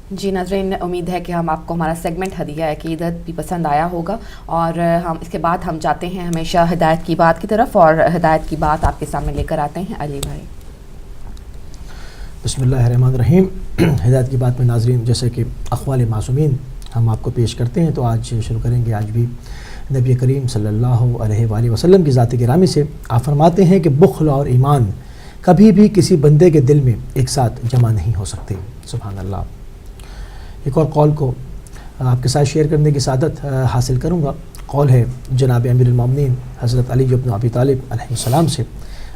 जी नाज़रीन, उम्मीद है कि हम आपको हमारा सेगमेंट हदिया अक़ीदत भी पसंद आया होगा। और हम इसके बाद हम जाते हैं हमेशा हिदायत की बात की तरफ, और हिदायत की बात आपके सामने लेकर आते हैं अली भाई। बिस्मिल्लाहिर्रहमानिर्रहीम। हिदायत की बात में नाज़रीन, जैसे कि अक़वाल मासूमीन हम आपको पेश करते हैं, तो आज शुरू करेंगे आज भी नबी करीम सल्लल्लाहु अलैहि वसल्लम की ज़ात गिरामी से। आप फरमाते हैं कि बुख़्ल और ईमान कभी भी किसी बंदे के दिल में एक साथ जमा नहीं हो सकते। सुभान अल्लाह। एक और कौल को आपके साथ शेयर करने की सादत हासिल करूँगा। कौल है जनाब अमीरुल मोमिनीन हज़रत अली इब्न अबी तालिब अलैहिस्सलाम से।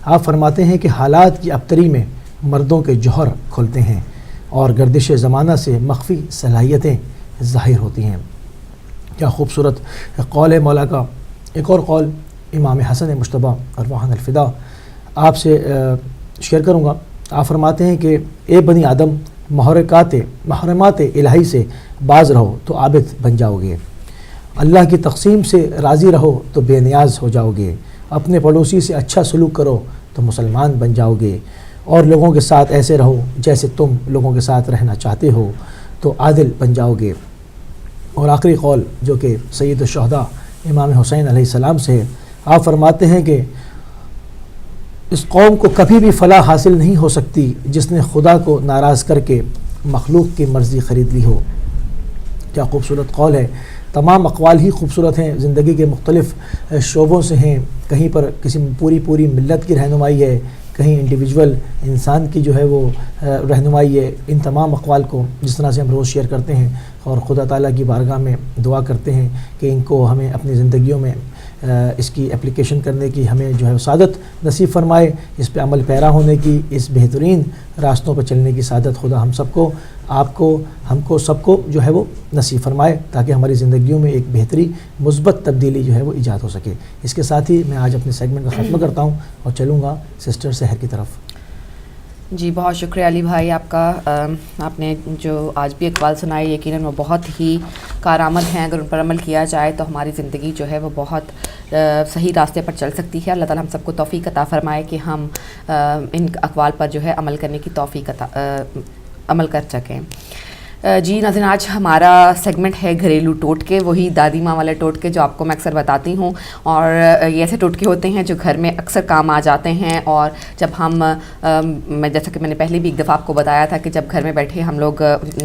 आप फरमाते हैं कि हालात की अबतरी में मर्दों के जौहर खुलते हैं और गर्दिश ज़माना से मख्फी सलाहियतें ज़ाहिर होती हैं। क्या खूबसूरत कौल है मौला का। एक और कौल इमाम हसन मुश्तबा अरवाहन अलफ़िदा आपसे शेयर करूँगा। आप फरमाते हैं कि ए बनी आदम, महरमात इलाही से बाज रहो तो आबिद बन जाओगे। अल्लाह की तक़सीम से राज़ी रहो तो बेनियाज हो जाओगे। अपने पड़ोसी से अच्छा सलूक करो तो मुसलमान बन जाओगे। और लोगों के साथ ऐसे रहो जैसे तुम लोगों के साथ रहना चाहते हो तो आदिल बन जाओगे। और आखिरी कौल जो कि सैयद शुहदा इमाम हुसैन अलैहिस्सलाम से है। आप फरमाते हैं कि इस कौम को कभी भी फ़लाह हासिल नहीं हो सकती जिसने खुदा को नाराज़ करके मखलूक की मर्ज़ी ख़रीद ली हो। क्या खूबसूरत कौल है। तमाम अक़वाल ही खूबसूरत हैं, ज़िंदगी के मुख्तलिफ़ शोबों से हैं। कहीं पर किसी पूरी मिल्लत की रहनुमाई है, कहीं इंडिविजुअल इंसान की जो है वो रहनुमाई है। इन तमाम अक़वाल को जिस तरह से हम रोज़ शेयर करते हैं और खुदा ताला की बारगाह में दुआ करते हैं कि इनको हमें अपनी ज़िंदगियों में इसकी एप्लीकेशन करने की हमें जो है सादत नसीब फ़रमाए, इस पे अमल पैरा होने की, इस बेहतरीन रास्तों पर चलने की सादत खुदा हम सबको, आपको, हमको सबको जो है वो नसीब फ़रमाए, ताकि हमारी ज़िंदगियों में एक बेहतरी मुस्बत तब्दीली जो है वो ईजाद हो सके। इसके साथ ही मैं आज अपने सेगमेंट का ख़त्म करता हूँ और चलूँगा सिस्टर सहर की तरफ। जी बहुत शुक्रिया अली भाई आपका। आपने जो आज भी इकबाल सुनाई यकीनन वो बहुत ही कारआमद हैं। अगर उन पर अमल किया जाए तो हमारी ज़िंदगी जो है वो बहुत सही रास्ते पर चल सकती है। अल्लाह ताला हम सबको तौफ़ीक़ अता फ़रमाए कि हम इन अक़वाल पर जो है अमल करने की तौफ़ीक़ अमल कर सकें। जी नाज़रीन, आज हमारा सेगमेंट है घरेलू टोटके, वही दादी माँ वाले टोटके जो आपको मैं अक्सर बताती हूँ। और ये ऐसे टोटके होते हैं जो घर में अक्सर काम आ जाते हैं। और जब हम मैं जैसा कि मैंने पहले भी एक दफ़ा आपको बताया था कि जब घर में बैठे हम लोग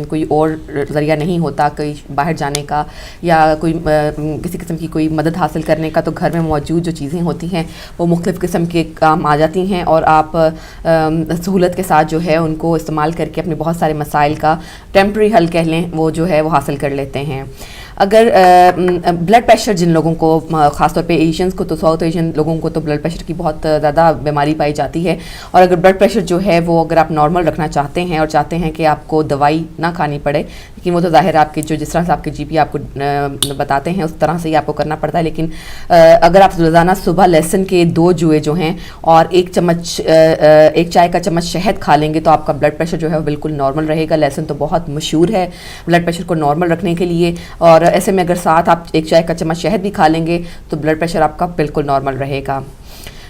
कोई और ज़रिया नहीं होता कहीं बाहर जाने का या कोई किसी किस्म की कोई मदद हासिल करने का, तो घर में मौजूद जो चीज़ें होती हैं वो मुख्तलिफ़ किस्म के काम आ जाती हैं और आप सहूलत के साथ जो है उनको इस्तेमाल करके अपने बहुत सारे मसाइल का टेम्प्रेरी हल कह लें वो जो है वो हासिल कर लेते हैं। अगर ब्लड प्रेशर जिन लोगों को, ख़ासतौर पे एशियंस को, तो साउथ एशियन लोगों को तो ब्लड प्रेशर की बहुत ज़्यादा बीमारी पाई जाती है। और अगर ब्लड प्रेशर जो है वो अगर आप नॉर्मल रखना चाहते हैं और चाहते हैं कि आपको दवाई ना खानी पड़े, लेकिन वो तो ज़ाहिर आपके जो जिस तरह से आपके जीपी आपको बताते हैं उस तरह से ही आपको करना पड़ता है। लेकिन अगर आप रोज़ाना सुबह लहसुन के 2 जुए जो हैं और 1 चम्मच 1 चाय का चम्मच शहद खा लेंगे तो आपका ब्लड प्रेशर जो है वो बिल्कुल नॉर्मल रहेगा। लहसुन तो बहुत मशहूर है ब्लड प्रेशर को नॉर्मल रखने के लिए। और ऐसे में अगर साथ आप 1 चाय का चम्मच शहद भी खा लेंगे तो ब्लड प्रेशर आपका बिल्कुल नॉर्मल रहेगा।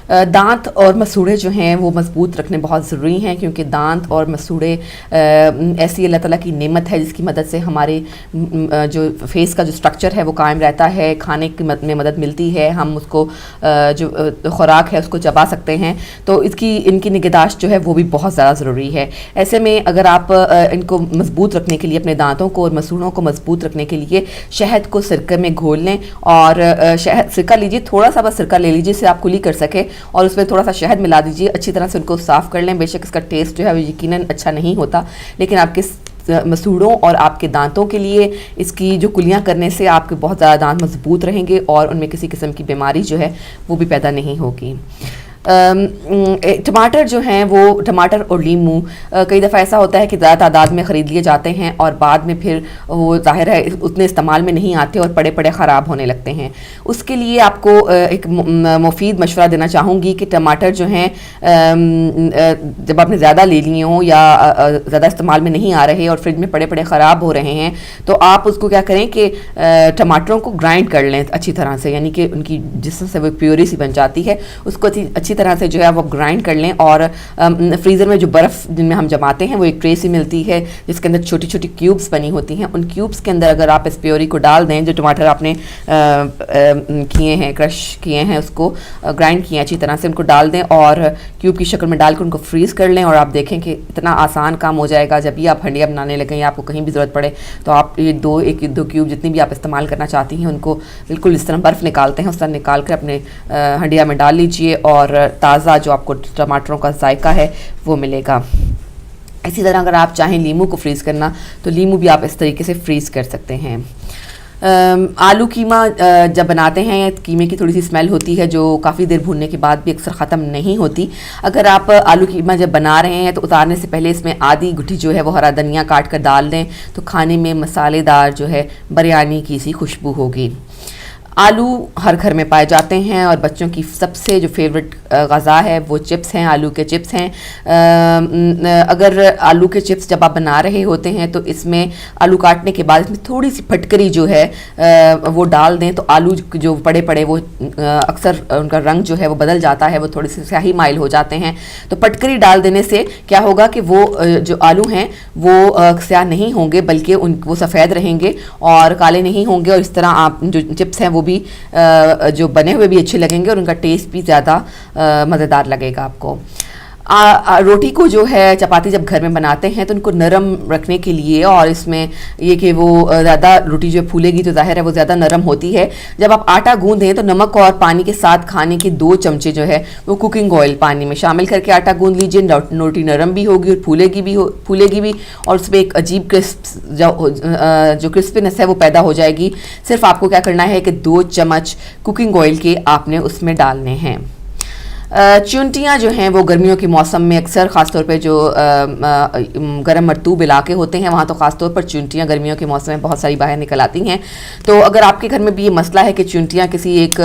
दांत और मसूड़े जो हैं वो मज़बूत रखने बहुत ज़रूरी हैं, क्योंकि दांत और मसूड़े ऐसी अल्लाह ताला की नेमत है जिसकी मदद से हमारे जो फेस का जो स्ट्रक्चर है वो कायम रहता है, खाने की में मदद मिलती है, हम उसको जो ख़ुराक है उसको चबा सकते हैं। तो इनकी निगहदाश्त जो है वो भी बहुत ज़्यादा ज़रूरी है। ऐसे में अगर आप इनको मज़बूत रखने के लिए, अपने दांतों को और मसूड़ों को मज़बूत रखने के लिए शहद को सिरके में घोल लें और सिरका लीजिए, थोड़ा सा बस सिरका ले लीजिए जिससे आप कुली कर सके और उसमें थोड़ा सा शहद मिला दीजिए, अच्छी तरह से उनको साफ़ कर लें। बेशक इसका टेस्ट जो है वो यकीनन अच्छा नहीं होता, लेकिन आपके मसूड़ों और आपके दांतों के लिए इसकी जो कुलियाँ करने से आपके बहुत ज़्यादा दांत मजबूत रहेंगे और उनमें किसी किस्म की बीमारी जो है वो भी पैदा नहीं होगी। टमाटर जो हैं वो, टमाटर और लीमू कई दफ़ा ऐसा होता है कि ज़्यादा तादाद में ख़रीद लिए जाते हैं और बाद में फिर वो ज़ाहिर है उतने इस्तेमाल में नहीं आते और पड़े पड़े ख़राब होने लगते हैं। उसके लिए आपको एक मुफीद मशवरा देना चाहूँगी कि टमाटर जो हैं जब आपने ज़्यादा ले लिए हों या ज़्यादा इस्तेमाल में नहीं आ रहे और फ्रिज में पड़े पड़े ख़राब हो रहे हैं तो आप उसको क्या करें कि टमाटरों को ग्राइंड कर लें अच्छी तरह से, यानी कि उनकी जिससे वो प्योरी सी बन जाती है उसको अच्छी अच्छी तरह से जो है वो ग्राइंड कर लें। और फ्रीज़र में जो बर्फ़ जिनमें हम जमाते हैं वो एक ट्रे सी मिलती है जिसके अंदर छोटी छोटी क्यूब्स बनी होती हैं। उन क्यूब्स के अंदर अगर आप इस प्योरी को डाल दें, जो टमाटर आपने किए हैं, क्रश किए हैं, उसको ग्राइंड किए अच्छी तरह से, उनको डाल दें और क्यूब की शक्ल में डाल कर उनको फ्रीज़ कर लें। और आप देखें कि इतना आसान काम हो जाएगा। जब भी आप हंडिया बनाने लगें या आपको कहीं भी ज़रूरत पड़े तो आप ये दो क्यूब जितनी भी आप इस्तेमाल करना चाहती हैं उनको बिल्कुल इस तरह बर्फ़ निकालते हैं, उस तरह निकाल कर अपने हंडिया में डाल लीजिए और ताज़ा जो आपको टमाटरों का जायका है वो मिलेगा। इसी तरह अगर आप चाहें लीमू को फ्रीज़ करना तो लीमू भी आप इस तरीके से फ्रीज़ कर सकते हैं। आलू कीमा जब बनाते हैं कीमे की थोड़ी सी स्मेल होती है जो काफ़ी देर भूनने के बाद भी अक्सर ख़त्म नहीं होती। अगर आप आलू कीमा जब बना रहे हैं तो उतारने से पहले इसमें आधी गुठी जो है वो हरा धनिया काट कर डाल दें तो खाने में मसालेदार जो है बिरयानी की सी खुशबू होगी। आलू हर घर में पाए जाते हैं और बच्चों की सबसे जो फेवरेट ग़ज़ा है वो चिप्स हैं, आलू के चिप्स हैं। अगर आलू के चिप्स जब आप बना रहे होते हैं तो इसमें आलू काटने के बाद इसमें थोड़ी सी फटकरी जो है वो डाल दें तो आलू जो पड़े पड़े वो अक्सर उनका रंग जो है वो बदल जाता है, वो थोड़ी सी स्याही माइल हो जाते हैं। तो फटकरी डाल देने से क्या होगा कि वो जो आलू हैं वो स्याह नहीं होंगे बल्कि वो सफ़ेद रहेंगे और काले नहीं होंगे। और इस तरह आप जो चिप्स हैं वो भी जो बने हुए भी अच्छे लगेंगे और उनका टेस्ट भी ज़्यादा मज़ेदार लगेगा आपको। रोटी को जो है चपाती जब घर में बनाते हैं तो उनको नरम रखने के लिए और इसमें ये कि वो ज़्यादा रोटी जो फूलेगी तो जाहिर है वो ज़्यादा नरम होती है। जब आप आटा गूंदें तो नमक और पानी के साथ खाने के 2 चमचे जो है वो कुकिंग ऑयल पानी में शामिल करके आटा गूंद लीजिए। रोटी नरम भी होगी और फूलेगी भी और उसमें एक अजीब क्रिस्प जो क्रिस्पीनेस है वो पैदा हो जाएगी। सिर्फ आपको क्या करना है कि 2 चम्मच कुकिंग ऑयल के आपने उसमें डालने हैं। चुंटियाँ जो हैं वो गर्मियों के मौसम में अक्सर ख़ासतौर पे जो गर्म मरतूब इलाके होते हैं वहाँ तो ख़ासतौर पर चुंटियाँ गर्मियों के मौसम में बहुत सारी बाहर निकल आती हैं। तो अगर आपके घर में भी ये मसला है कि चुंटियाँ किसी एक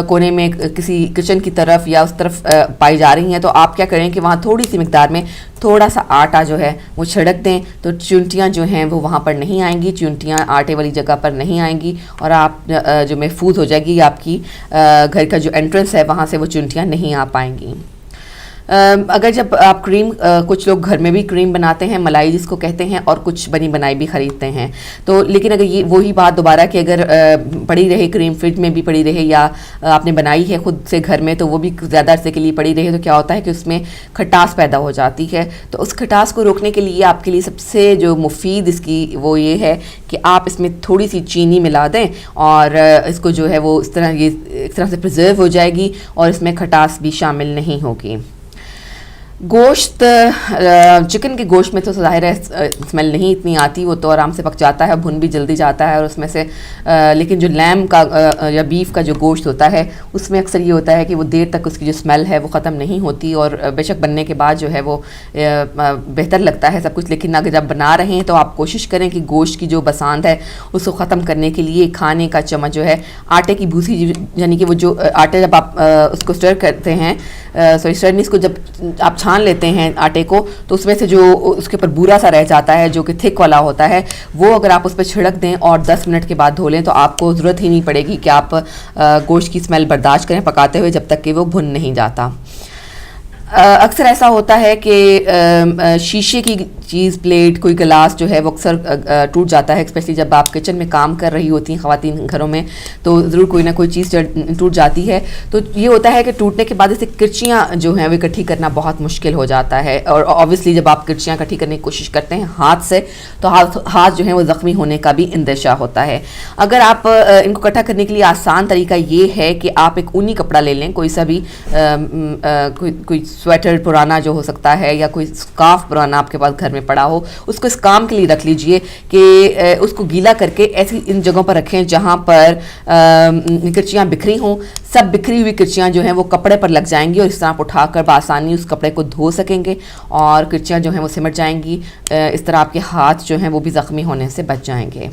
कोने में किसी किचन की तरफ या उस तरफ पाई जा रही हैं तो आप क्या करें कि वहाँ थोड़ी सी मिकदार में थोड़ा सा आटा जो है वो छिड़क दें तो चुंटियाँ जो हैं वो वहाँ पर नहीं आएंगी, चुंटियाँ आटे वाली जगह पर नहीं आएंगी और आप जो महफूज हो जाएगी आपकी घर का जो एंट्रेंस है वहाँ से वो चुंटियाँ नहीं आ पाएंगी। अगर जब आप क्रीम कुछ लोग घर में भी क्रीम बनाते हैं, मलाई जिसको कहते हैं, और कुछ बनी बनाई भी ख़रीदते हैं तो लेकिन अगर ये वही बात दोबारा कि अगर पड़ी रहे क्रीम फ्रिज में भी पड़ी रहे या आपने बनाई है खुद से घर में तो वो भी ज़्यादा अरसे के लिए पड़ी रहे तो क्या होता है कि उसमें खटास पैदा हो जाती है। तो उस खटास को रोकने के लिए आपके लिए सबसे जो मुफीद इसकी वो ये है कि आप इसमें थोड़ी सी चीनी मिला दें और इसको जो है वो इस तरह से प्रिजर्व हो जाएगी और इसमें खटास भी शामिल नहीं होगी। गोश्त चिकन के गोश्त में तो ज़ाहिर है स्मेल नहीं इतनी आती, वो तो आराम से पक जाता है, भुन भी जल्दी जाता है और उसमें से लेकिन जो लैम का या बीफ का जो गोश्त होता है उसमें अक्सर ये होता है कि वो देर तक उसकी जो स्मेल है वो ख़त्म नहीं होती और बेशक बनने के बाद जो है वो बेहतर लगता है सब कुछ। लेकिन अगर जब बना रहे हैं तो आप कोशिश करें कि गोश्त की जो बसांत है उसको ख़त्म करने के लिए खाने का चम्मच जो है आटे की भूसी यानी कि वो जो आटे जब आप उसको स्टर करते हैं स्टर इसको जब आप छान लेते हैं आटे को तो उसमें से जो उसके ऊपर बूरा सा रह जाता है जो कि थिक वाला होता है वो अगर आप उस पर छिड़क दें और 10 मिनट के बाद धो लें तो आपको ज़रूरत ही नहीं पड़ेगी कि आप गोश्त की स्मेल बर्दाश्त करें पकाते हुए जब तक कि वो भुन नहीं जाता। अक्सर ऐसा होता है कि शीशे की चीज़ प्लेट कोई गिलास जो है वो अक्सर टूट जाता है, स्पेशली जब आप किचन में काम कर रही होती हैं ख़वातीन घरों में तो ज़रूर कोई ना कोई चीज़ टूट जाती है। तो ये होता है कि टूटने के बाद इसे किरचियाँ जो हैं वो इकट्ठी करना बहुत मुश्किल हो जाता है और ऑब्वियसली जब आप किरचियाँ इकट्ठी करने की कोशिश करते हैं हाथ से तो हाथ जो है वो ज़ख्मी होने का भी इंदशा होता है। अगर आप इनको इकट्ठा करने के लिए आसान तरीका ये है कि आप एक ऊनी कपड़ा ले लें, कोई सा भी कोई स्वेटर पुराना जो हो सकता है या कोई स्कार्फ पुराना आपके पास घर में पड़ा हो, उसको इस काम के लिए रख लीजिए कि उसको गीला करके ऐसी इन जगहों पर रखें जहाँ पर किरचियाँ बिखरी हों। सब बिखरी हुई किरचियाँ जो हैं वो कपड़े पर लग जाएंगी और इस तरह आप उठाकर बआसानी उस कपड़े को धो सकेंगे और किरचियाँ जो हैं वो सिमट जाएंगी। इस तरह आपके हाथ जो हैं वो भी ज़ख्मी होने से बच जाएंगे।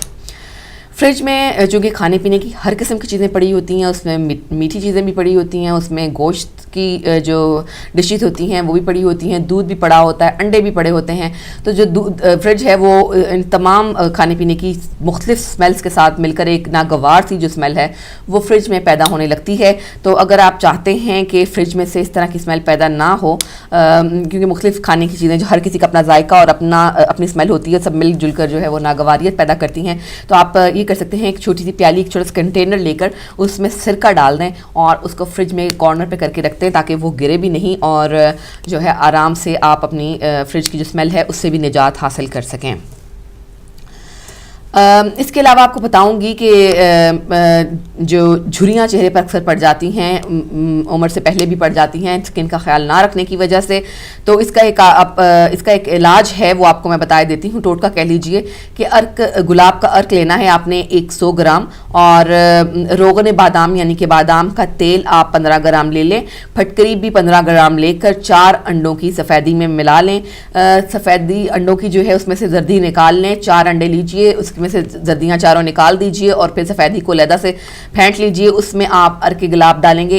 फ्रिज में जो कि खाने पीने की हर किस्म की चीज़ें पड़ी होती हैं, उसमें मीठी चीज़ें भी पड़ी होती हैं, उसमें गोश्त की जो डिशेस होती हैं वो भी पड़ी होती हैं, दूध भी पड़ा होता है, अंडे भी पड़े होते हैं। तो जो फ्रिज है वो इन तमाम खाने पीने की मुख्तलिफ स्मेल्स के साथ मिलकर एक नागवार सी जो स्मेल है वो फ्रिज में पैदा होने लगती है। तो अगर आप चाहते हैं कि फ्रिज में से इस तरह की स्मेल पैदा ना हो, क्योंकि मुख्तलिफ खाने की चीज़ें जो हर किसी का अपना जायका और अपनी स्मेल होती है, सब मिलजुल कर जो है वो नागवारियत पैदा करती हैं, तो आप ये कर सकते हैं एक छोटी सी प्याली, एक छोटा सा कंटेनर लेकर उसमें सिरका डाल दें और उसको फ्रिज में कॉर्नर पे करके रखते हैं ताकि वो गिरे भी नहीं और जो है आराम से आप अपनी फ्रिज की जो स्मेल है उससे भी निजात हासिल कर सकें। इसके अलावा आपको बताऊंगी कि जो झुर्रियाँ चेहरे पर अक्सर पड़ जाती हैं, उम्र से पहले भी पड़ जाती हैं स्किन का ख्याल ना रखने की वजह से, तो इसका एक इलाज है वो आपको मैं बता देती हूँ। टोटका कह लीजिए कि गुलाब का अर्क लेना है आपने 100 ग्राम और रोगन बादाम यानी कि बादाम का तेल आप 15 ग्राम ले लें, फटकरी भी 15 ग्राम लेकर 4 अंडों की सफ़ेदी में मिला लें। सफ़ेदी अंडों की जो है उसमें से जर्दी निकाल लें, 4 अंडे लीजिए, उसमें से जर्दियाँ चारों निकाल दीजिए और फिर सफ़ेदी को लहदा से फेंट लीजिए। उसमें आप अर्के गुलाब डालेंगे,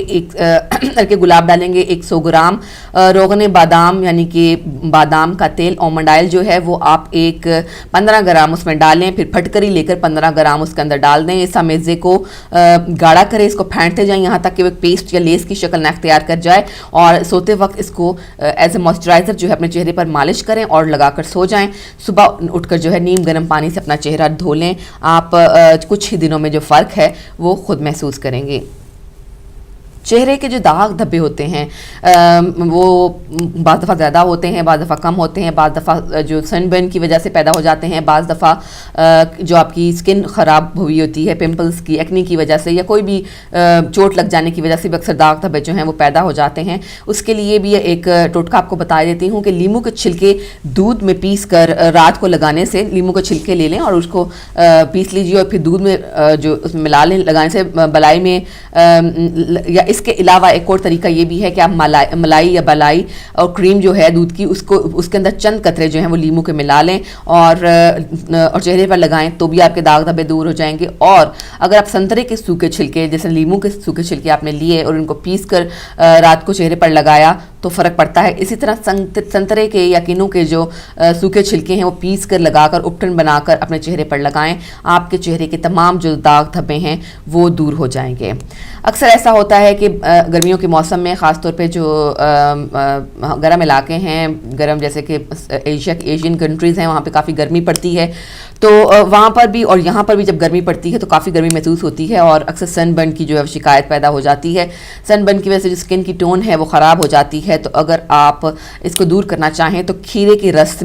अर्के गुलाब डालेंगे 100 ग्राम, रोगन बादाम यानी कि बादाम का तेल आलमंड ऑयल जो है वो आप 15 ग्राम उसमें डालें, फिर फटकरी लेकर 15 ग्राम उसके अंदर डाल दें। इस मेज़े को गाढ़ा करें, इसको फेंटते जाएं यहाँ तक कि वो पेस्ट या लेस की शक्ल न अख्तियार कर जाए और सोते वक्त इसको एज ए मॉइस्चराइज़र जो है अपने चेहरे पर मालिश करें और लगाकर सो जाएं। सुबह उठकर जो है नीम गर्म पानी से अपना चेहरा धो लें। आप कुछ ही दिनों में जो फ़र्क है वो खुद महसूस करेंगे। चेहरे के जो दाग धब्बे होते हैं वो बाज़ दफ़ा ज़्यादा होते हैं, बाज़ दफ़ा कम होते हैं, बाज़ दफ़ा जो सनबर्न की वजह से पैदा हो जाते हैं, बाज़ दफ़ा जो आपकी स्किन ख़राब हुई होती है पिंपल्स की, एक्ने की वजह से या कोई भी चोट लग जाने की वजह से भी अक्सर दाग धब्बे जो हैं वो पैदा हो जाते हैं। उसके लिए भी एक टोटका आपको बता देती हूँ कि लीमू के छिलके दूध में पीस कर रात को लगाने से, लीमू के छिलके ले लें और उसको पीस लीजिए और फिर दूध में जो उसमें मिला लें, लगाने से बलाई में या इसके अलावा एक और तरीका ये भी है कि आप मलाई या बलाई और क्रीम जो है दूध की उसके अंदर चंद कतरे जो हैं वो लीमू के मिला लें और चेहरे पर लगाएं तो भी आपके दाग धब्बे दूर हो जाएंगे। और अगर आप संतरे के सूखे छिलके जैसे लीमू के सूखे छिलके आपने लिए और उनको पीस कर रात को चेहरे पर लगाया तो फ़र्क पड़ता है। इसी तरह संतरे के या किन्नू के जो सूखे छिलके हैं वो पीस कर लगाकर उपटन बनाकर अपने चेहरे पर लगाएं, आपके चेहरे के तमाम जो दाग धब्बे हैं वो दूर हो जाएंगे। अक्सर ऐसा होता है कि गर्मियों के मौसम में ख़ासतौर पे जो गर्म इलाके हैं, गर्म जैसे कि एशियन कंट्रीज़ हैं, वहाँ पे काफ़ी गर्मी पड़ती है, तो वहाँ पर भी और यहाँ पर भी जब गर्मी पड़ती है तो काफ़ी गर्मी महसूस होती है और अक्सर सनबर्न की जो है शिकायत पैदा हो जाती है। सनबर्न की वजह से जो स्किन की टोन है वो ख़राब हो जाती है। तो अगर आप इसको दूर करना चाहें तो खीरे के रस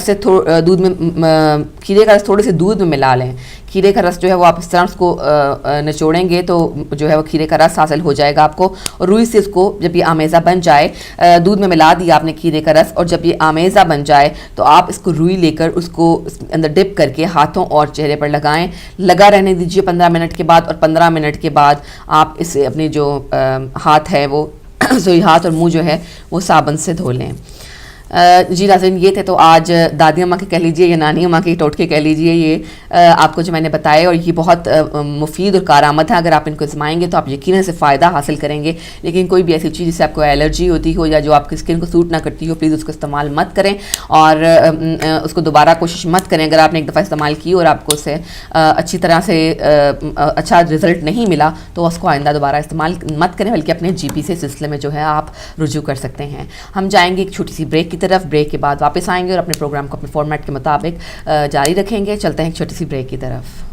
से दूध में खीरे का रस थोड़े से दूध में मिला लें। खीरे का रस जो है वो आप इस तरह उसको निचोड़ेंगे तो जो है वो खीरे का रस हासिल हो जाएगा आपको। और रुई से इसको जब ये आमेज़ा बन जाए, दूध में मिला दिया आपने खीरे का रस, और जब ये आमेज़ा बन जाए तो आप इसको रुई लेकर उसको अंदर डिप करके हाथों और चेहरे पर लगाएं, लगा रहने दीजिए 15 मिनट के बाद। और 15 मिनट के बाद आप इसे अपने जो हाथ है वो हाथ और मुंह जो है वो साबुन से धो लें। जी नाज़रीन, ये थे तो आज दादी अम्मा के कह लीजिए या नानी अम्मा के टोटके कह लीजिए, ये आपको जो मैंने बताया, और ये बहुत मुफीद और कारआमद है। अगर आप इनको आजमाएंगे तो आप यकीनन से फ़ायदा हासिल करेंगे। लेकिन कोई भी ऐसी चीज़ जिससे आपको एलर्जी होती हो या जो आपकी स्किन को सूट ना करती हो, प्लीज़ उसको इस्तेमाल मत करें और उसको दोबारा कोशिश मत करें। अगर आपने एक दफ़ा इस्तेमाल की और आपको उससे अच्छी तरह से अच्छा रिज़ल्ट नहीं मिला तो उसको आइंदा दोबारा इस्तेमाल मत करें, बल्कि अपने GP से सिलसिले में जो है आप रुजू कर सकते हैं। हम जाएंगे एक छोटी सी ब्रेक की तरफ, ब्रेक के बाद वापस आएंगे और अपने प्रोग्राम को अपने फॉर्मेट के मुताबिक जारी रखेंगे। चलते हैं एक छोटी सी ब्रेक की तरफ।